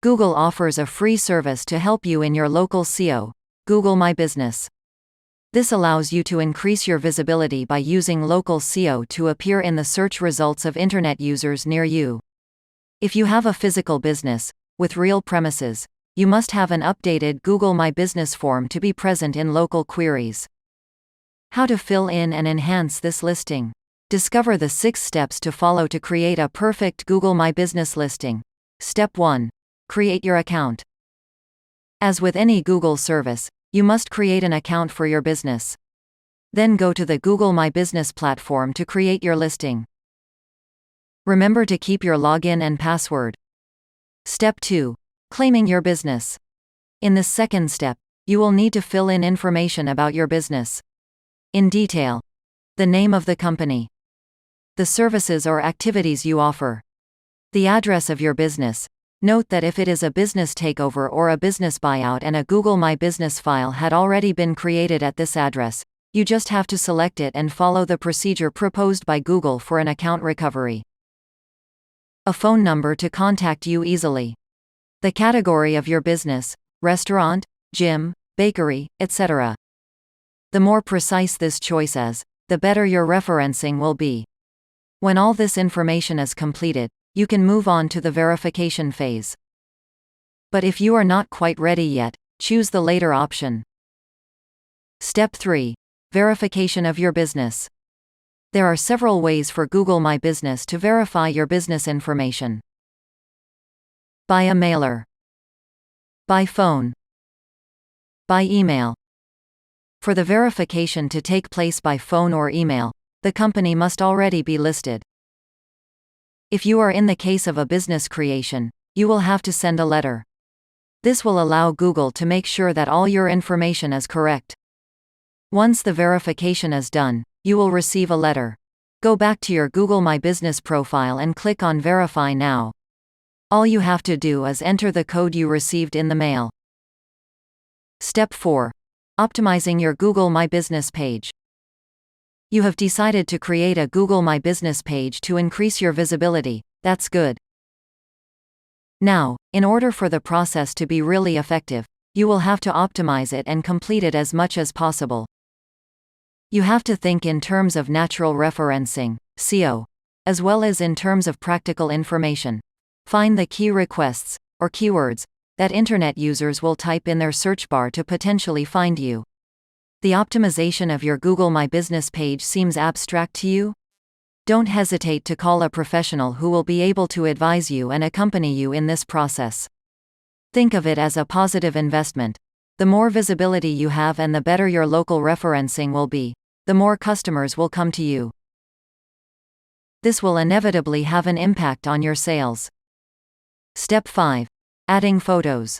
Google offers a free service to help you in your local SEO, Google My Business. This allows you to increase your visibility by using local SEO to appear in the search results of internet users near you. If you have a physical business, with real premises, you must have an updated Google My Business form to be present in local queries. How to fill in and enhance this listing. Discover the 6 steps to follow to create a perfect Google My Business listing. Step 1. Create your account. As with any Google service, you must create an account for your business. Then go to the Google My Business platform to create your listing. Remember to keep your login and password. Step 2. Claiming your business. In this second step, you will need to fill in information about your business. In detail. The name of the company. The services or activities you offer. The address of your business. Note that if it is a business takeover or a business buyout and a Google My Business file had already been created at this address, you just have to select it and follow the procedure proposed by Google for an account recovery. A phone number to contact you easily. The category of your business, restaurant, gym, bakery, etc. The more precise this choice is, the better your referencing will be. When all this information is completed, you can move on to the verification phase. But if you are not quite ready yet, choose the later option. Step 3. Verification of your business. There are several ways for Google My Business to verify your business information. By a mailer. By phone. By email. For the verification to take place by phone or email, the company must already be listed. If you are in the case of a business creation, you will have to send a letter. This will allow Google to make sure that all your information is correct. Once the verification is done, you will receive a letter. Go back to your Google My Business profile and click on Verify Now. All you have to do is enter the code you received in the mail. Step 4. Optimizing your Google My Business page. You have decided to create a Google My Business page to increase your visibility. That's good. Now, in order for the process to be really effective, you will have to optimize it and complete it as much as possible. You have to think in terms of natural referencing, SEO, as well as in terms of practical information. Find the key requests, or keywords, that internet users will type in their search bar to potentially find you. The optimization of your Google My Business page seems abstract to you? Don't hesitate to call a professional who will be able to advise you and accompany you in this process. Think of it as a positive investment. The more visibility you have and the better your local referencing will be, the more customers will come to you. This will inevitably have an impact on your sales. Step 5. Adding photos.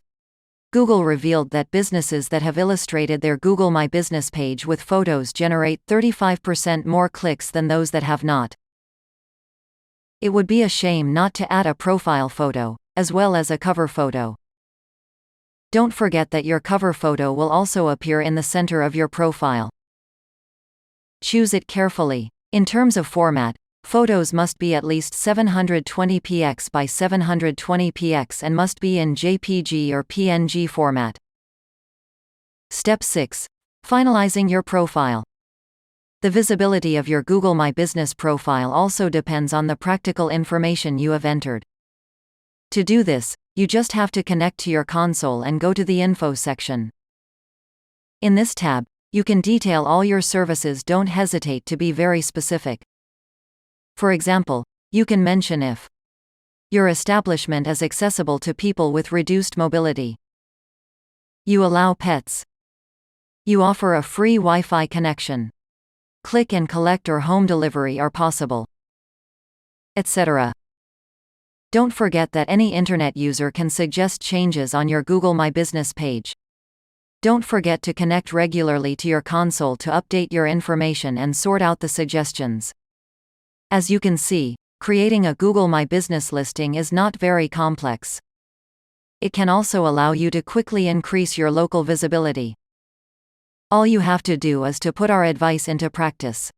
Google revealed that businesses that have illustrated their Google My Business page with photos generate 35% more clicks than those that have not. It would be a shame not to add a profile photo, as well as a cover photo. Don't forget that your cover photo will also appear in the center of your profile. Choose it carefully. In terms of format, photos must be at least 720px by 720px and must be in JPG or PNG format. Step 6. Finalizing your profile. The visibility of your Google My Business profile also depends on the practical information you have entered. To do this, you just have to connect to your console and go to the Info section. In this tab, you can detail all your services. Don't hesitate to be very specific. For example, you can mention if your establishment is accessible to people with reduced mobility. You allow pets. You offer a free Wi-Fi connection. Click and collect or home delivery are possible, etc. Don't forget that any internet user can suggest changes on your Google My Business page. Don't forget to connect regularly to your console to update your information and sort out the suggestions. As you can see, creating a Google My Business listing is not very complex. It can also allow you to quickly increase your local visibility. All you have to do is to put our advice into practice.